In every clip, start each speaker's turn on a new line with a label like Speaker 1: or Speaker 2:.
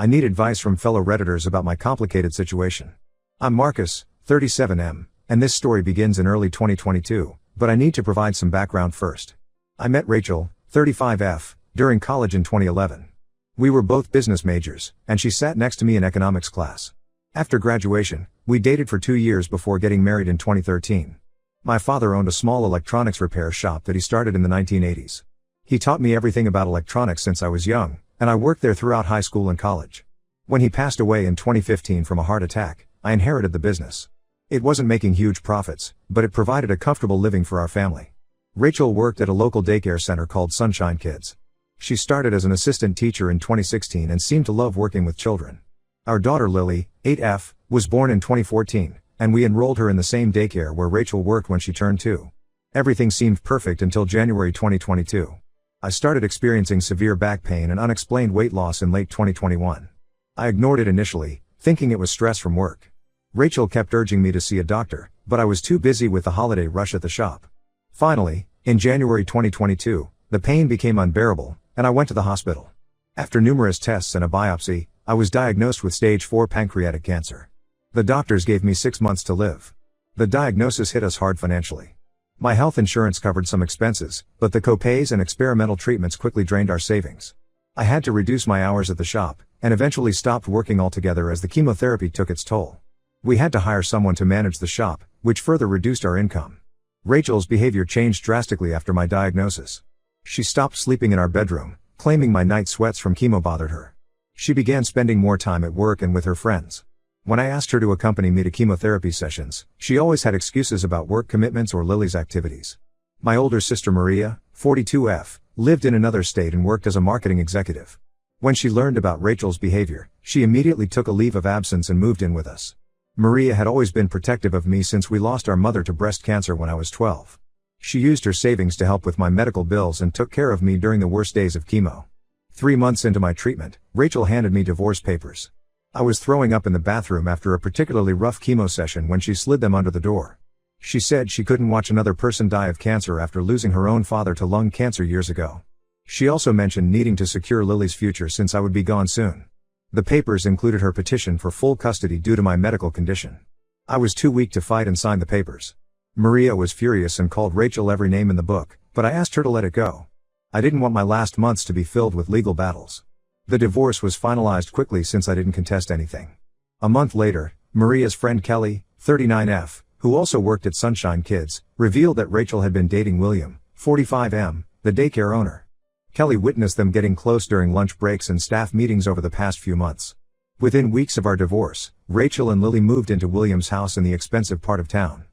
Speaker 1: I need advice from fellow Redditors about my complicated situation. I'm Marcus, 37M, and this story begins in early 2022, but I need to provide some background first. I met Rachel, 35F, during college in 2011. We were both business majors, and she sat next to me in economics class. After graduation, we dated for 2 years before getting married in 2013. My father owned a small electronics repair shop that he started in the 1980s. He taught me everything about electronics since I was young, and I worked there throughout high school and college. When he passed away in 2015 from a heart attack, I inherited the business. It wasn't making huge profits, but it provided a comfortable living for our family. Rachel worked at a local daycare center called Sunshine Kids. She started as an assistant teacher in 2016 and seemed to love working with children. Our daughter Lily, 8F, was born in 2014, and we enrolled her in the same daycare where Rachel worked when she turned 2. Everything seemed perfect until January 2022. I started experiencing severe back pain and unexplained weight loss in late 2021. I ignored it initially, thinking it was stress from work. Rachel kept urging me to see a doctor, but I was too busy with the holiday rush at the shop. Finally, in January 2022, the pain became unbearable, and I went to the hospital. After numerous tests and a biopsy, I was diagnosed with stage 4 pancreatic cancer. The doctors gave me 6 months to live. The diagnosis hit us hard financially. My health insurance covered some expenses, but the copays and experimental treatments quickly drained our savings. I had to reduce my hours at the shop, and eventually stopped working altogether as the chemotherapy took its toll. We had to hire someone to manage the shop, which further reduced our income. Rachel's behavior changed drastically after my diagnosis. She stopped sleeping in our bedroom, claiming my night sweats from chemo bothered her. She began spending more time at work and with her friends. When I asked her to accompany me to chemotherapy sessions, she always had excuses about work commitments or Lily's activities. My older sister Maria, 42F, lived in another state and worked as a marketing executive. When she learned about Rachel's behavior, she immediately took a leave of absence and moved in with us. Maria had always been protective of me since we lost our mother to breast cancer when I was 12. She used her savings to help with my medical bills and took care of me during the worst days of chemo. 3 months into my treatment, Rachel handed me divorce papers. I was throwing up in the bathroom after a particularly rough chemo session when she slid them under the door. She said she couldn't watch another person die of cancer after losing her own father to lung cancer years ago. She also mentioned needing to secure Lily's future since I would be gone soon. The papers included her petition for full custody due to my medical condition. I was too weak to fight and sign the papers. Maria was furious and called Rachel every name in the book, but I asked her to let it go. I didn't want my last months to be filled with legal battles. The divorce was finalized quickly since I didn't contest anything. A month later, Maria's friend Kelly, 39F, who also worked at Sunshine Kids, revealed that Rachel had been dating William, 45M, the daycare owner. Kelly witnessed them getting close during lunch breaks and staff meetings over the past few months. Within weeks of our divorce, Rachel and Lily moved into William's house in the expensive part of town.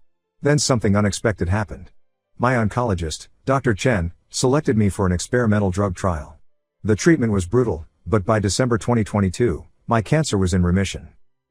Speaker 1: Then something unexpected happened. My oncologist, Dr. Chen, selected me for an experimental drug trial. The treatment was brutal, but by December 2022, my cancer was in remission.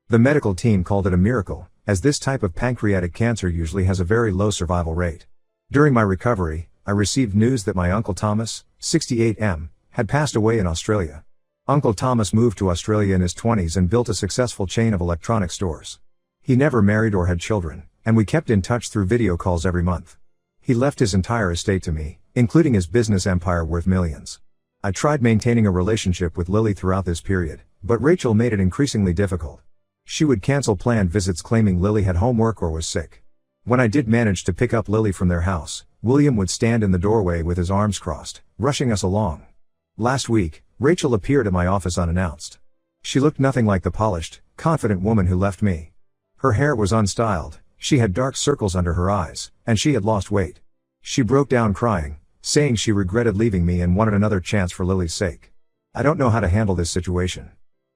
Speaker 1: The medical team called it a miracle, as this type of pancreatic cancer usually has a very low survival rate. During my recovery, I received news that my Uncle Thomas, 68M, had passed away in Australia. Uncle Thomas moved to Australia in his 20s and built a successful chain of electronic stores. He never married or had children, and we kept in touch through video calls every month. He left his entire estate to me, including his business empire worth millions. I tried maintaining a relationship with Lily throughout this period, but Rachel made it increasingly difficult. She would cancel planned visits claiming Lily had homework or was sick. When I did manage to pick up Lily from their house, William would stand in the doorway with his arms crossed, rushing us along. Last week, Rachel appeared at my office unannounced. She looked nothing like the polished, confident woman who left me. Her hair was unstyled, she had dark circles under her eyes, and she had lost weight. She broke down crying, saying she regretted leaving me and wanted another chance for Lily's sake. I don't know how to handle this situation.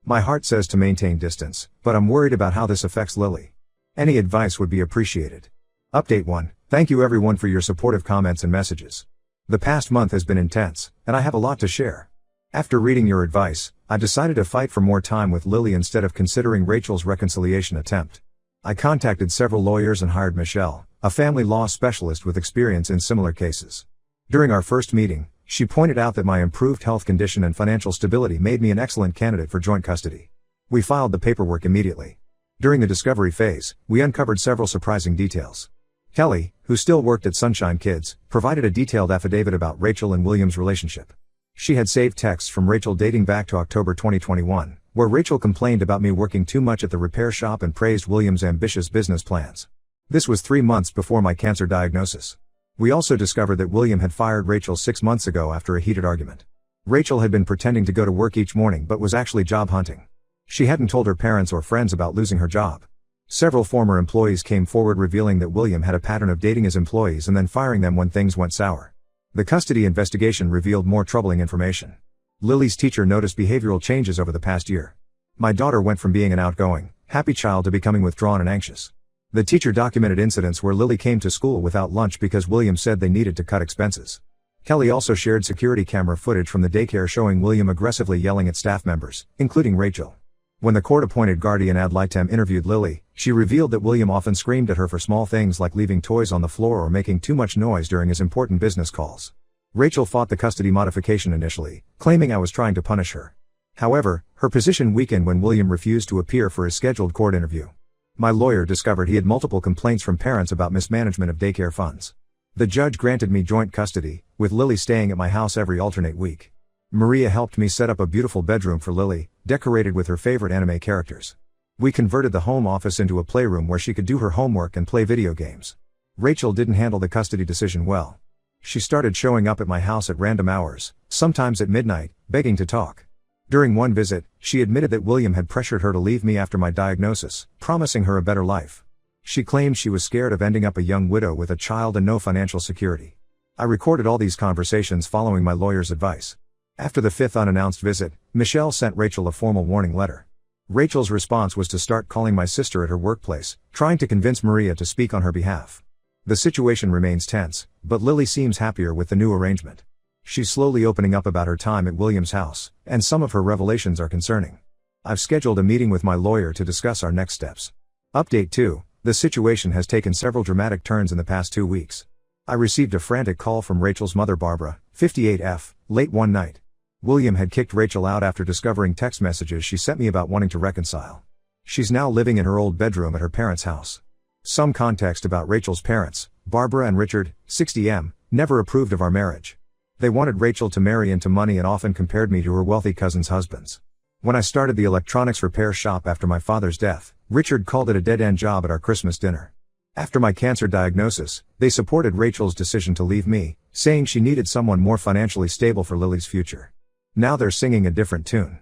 Speaker 1: My heart says to maintain distance, but I'm worried about how this affects Lily. Any advice would be appreciated. Update 1. Thank you everyone for your supportive comments and messages. The past month has been intense, and I have a lot to share. After reading your advice, I decided to fight for more time with Lily instead of considering Rachel's reconciliation attempt. I contacted several lawyers and hired Michelle, a family law specialist with experience in similar cases. During our first meeting, she pointed out that my improved health condition and financial stability made me an excellent candidate for joint custody. We filed the paperwork immediately. During the discovery phase, we uncovered several surprising details. Kelly, who still worked at Sunshine Kids, provided a detailed affidavit about Rachel and William's relationship. She had saved texts from Rachel dating back to October 2021, where Rachel complained about me working too much at the repair shop and praised William's ambitious business plans. This was 3 months before my cancer diagnosis. We also discovered that William had fired Rachel 6 months ago after a heated argument. Rachel had been pretending to go to work each morning but was actually job hunting. She hadn't told her parents or friends about losing her job. Several former employees came forward revealing that William had a pattern of dating his employees and then firing them when things went sour. The custody investigation revealed more troubling information. Lily's teacher noticed behavioral changes over the past year. My daughter went from being an outgoing, happy child to becoming withdrawn and anxious. The teacher documented incidents where Lily came to school without lunch because William said they needed to cut expenses. Kelly also shared security camera footage from the daycare showing William aggressively yelling at staff members, including Rachel. When the court-appointed guardian ad litem interviewed Lily, she revealed that William often screamed at her for small things like leaving toys on the floor or making too much noise during his important business calls. Rachel fought the custody modification initially, claiming I was trying to punish her. However, her position weakened when William refused to appear for his scheduled court interview. My lawyer discovered he had multiple complaints from parents about mismanagement of daycare funds. The judge granted me joint custody, with Lily staying at my house every alternate week. Maria helped me set up a beautiful bedroom for Lily, decorated with her favorite anime characters. We converted the home office into a playroom where she could do her homework and play video games. Rachel didn't handle the custody decision well. She started showing up at my house at random hours, sometimes at midnight, begging to talk. During one visit, she admitted that William had pressured her to leave me after my diagnosis, promising her a better life. She claimed she was scared of ending up a young widow with a child and no financial security. I recorded all these conversations following my lawyer's advice. After the 5th unannounced visit, Michelle sent Rachel a formal warning letter. Rachel's response was to start calling my sister at her workplace, trying to convince Maria to speak on her behalf. The situation remains tense, but Lily seems happier with the new arrangement. She's slowly opening up about her time at William's house, and some of her revelations are concerning. I've scheduled a meeting with my lawyer to discuss our next steps. Update 2. The situation has taken several dramatic turns in the past 2 weeks. I received a frantic call from Rachel's mother Barbara, 58F, late one night. William had kicked Rachel out after discovering text messages she sent me about wanting to reconcile. She's now living in her old bedroom at her parents' house. Some context about Rachel's parents, Barbara and Richard, 60M, never approved of our marriage. They wanted Rachel to marry into money and often compared me to her wealthy cousins' husbands. When I started the electronics repair shop after my father's death, Richard called it a dead-end job at our Christmas dinner. After my cancer diagnosis, they supported Rachel's decision to leave me, saying she needed someone more financially stable for Lily's future. Now they're singing a different tune.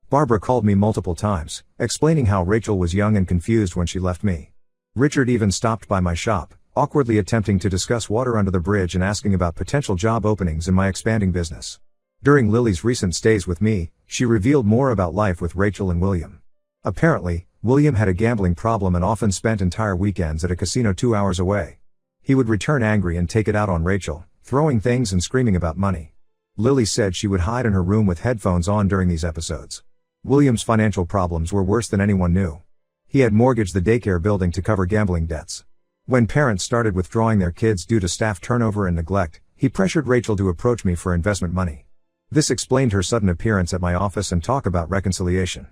Speaker 1: Barbara called me multiple times, explaining how Rachel was young and confused when she left me. Richard even stopped by my shop, awkwardly attempting to discuss water under the bridge and asking about potential job openings in my expanding business. During Lily's recent stays with me, she revealed more about life with Rachel and William. Apparently, William had a gambling problem and often spent entire weekends at a casino 2 hours away. He would return angry and take it out on Rachel, throwing things and screaming about money. Lily said she would hide in her room with headphones on during these episodes. William's financial problems were worse than anyone knew. He had mortgaged the daycare building to cover gambling debts. When parents started withdrawing their kids due to staff turnover and neglect, he pressured Rachel to approach me for investment money. This explained her sudden appearance at my office and talk about reconciliation.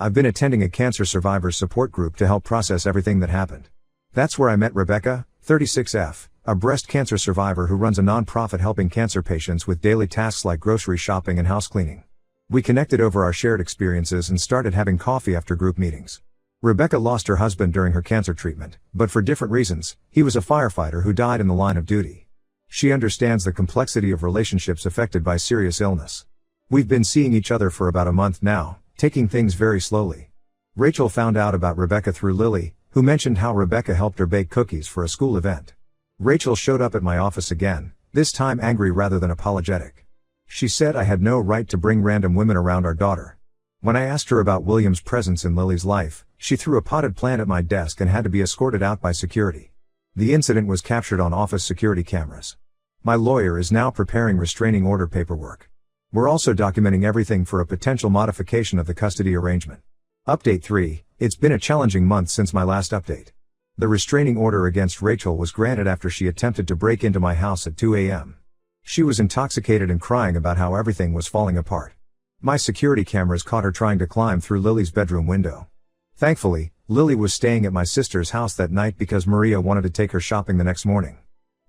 Speaker 1: I've been attending a cancer survivors support group to help process everything that happened. That's where I met Rebecca, 36F, a breast cancer survivor who runs a non-profit helping cancer patients with daily tasks like grocery shopping and house cleaning. We connected over our shared experiences and started having coffee after group meetings. Rebecca lost her husband during her cancer treatment, but for different reasons. He was a firefighter who died in the line of duty. She understands the complexity of relationships affected by serious illness. We've been seeing each other for about a month now, taking things very slowly. Rachel found out about Rebecca through Lily, who mentioned how Rebecca helped her bake cookies for a school event. Rachel showed up at my office again, this time angry rather than apologetic. She said I had no right to bring random women around our daughter. When I asked her about William's presence in Lily's life, she threw a potted plant at my desk and had to be escorted out by security. The incident was captured on office security cameras. My lawyer is now preparing restraining order paperwork. We're also documenting everything for a potential modification of the custody arrangement. Update 3. It's been a challenging month since my last update. The restraining order against Rachel was granted after she attempted to break into my house at 2 a.m. She was intoxicated and crying about how everything was falling apart. My security cameras caught her trying to climb through Lily's bedroom window. Thankfully, Lily was staying at my sister's house that night because Maria wanted to take her shopping the next morning.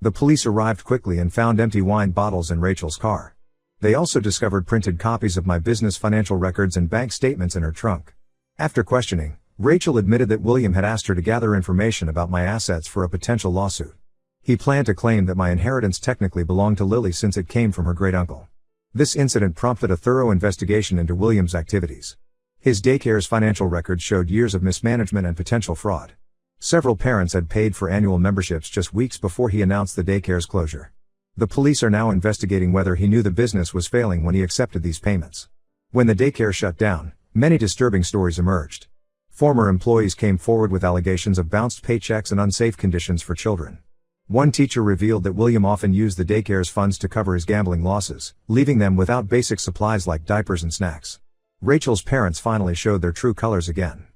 Speaker 1: The police arrived quickly and found empty wine bottles in Rachel's car. They also discovered printed copies of my business financial records and bank statements in her trunk. After questioning, Rachel admitted that William had asked her to gather information about my assets for a potential lawsuit. He planned to claim that my inheritance technically belonged to Lily since it came from her great-uncle. This incident prompted a thorough investigation into William's activities. His daycare's financial records showed years of mismanagement and potential fraud. Several parents had paid for annual memberships just weeks before he announced the daycare's closure. The police are now investigating whether he knew the business was failing when he accepted these payments. When the daycare shut down, many disturbing stories emerged. Former employees came forward with allegations of bounced paychecks and unsafe conditions for children. One teacher revealed that William often used the daycare's funds to cover his gambling losses, leaving them without basic supplies like diapers and snacks. Rachel's parents finally showed their true colors again.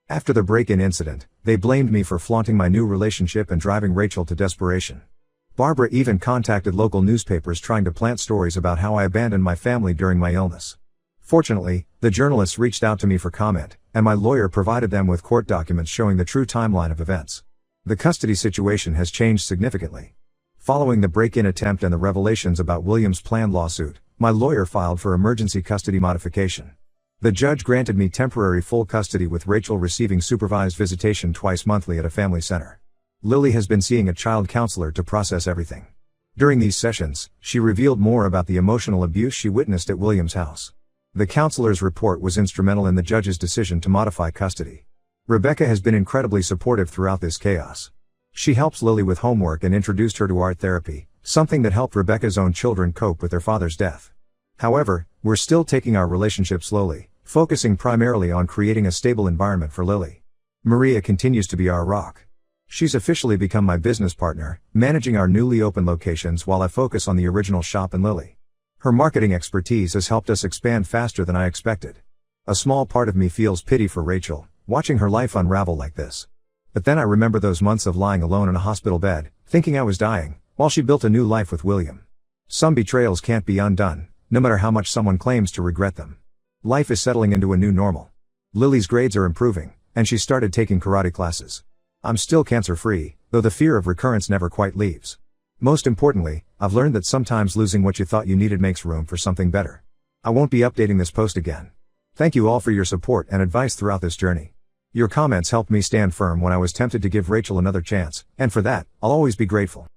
Speaker 1: After the break-in incident, they blamed me for flaunting my new relationship and driving Rachel to desperation. Barbara even contacted local newspapers trying to plant stories about how I abandoned my family during my illness. Fortunately, the journalists reached out to me for comment, and my lawyer provided them with court documents showing the true timeline of events. The custody situation has changed significantly. Following the break-in attempt and the revelations about William's planned lawsuit, my lawyer filed for emergency custody modification. The judge granted me temporary full custody with Rachel receiving supervised visitation twice monthly at a family center. Lily has been seeing a child counselor to process everything. During these sessions, she revealed more about the emotional abuse she witnessed at William's house. The counselor's report was instrumental in the judge's decision to modify custody. Rebecca has been incredibly supportive throughout this chaos. She helps Lily with homework and introduced her to art therapy, something that helped Rebecca's own children cope with their father's death. However, we're still taking our relationship slowly, focusing primarily on creating a stable environment for Lily. Maria continues to be our rock. She's officially become my business partner, managing our newly opened locations while I focus on the original shop and Lily. Her marketing expertise has helped us expand faster than I expected. A small part of me feels pity for Rachel, watching her life unravel like this. But then I remember those months of lying alone in a hospital bed, thinking I was dying, while she built a new life with William. Some betrayals can't be undone, no matter how much someone claims to regret them. Life is settling into a new normal. Lily's grades are improving, and she started taking karate classes. I'm still cancer-free, though the fear of recurrence never quite leaves. Most importantly, I've learned that sometimes losing what you thought you needed makes room for something better. I won't be updating this post again. Thank you all for your support and advice throughout this journey. Your comments helped me stand firm when I was tempted to give Rachel another chance, and for that, I'll always be grateful.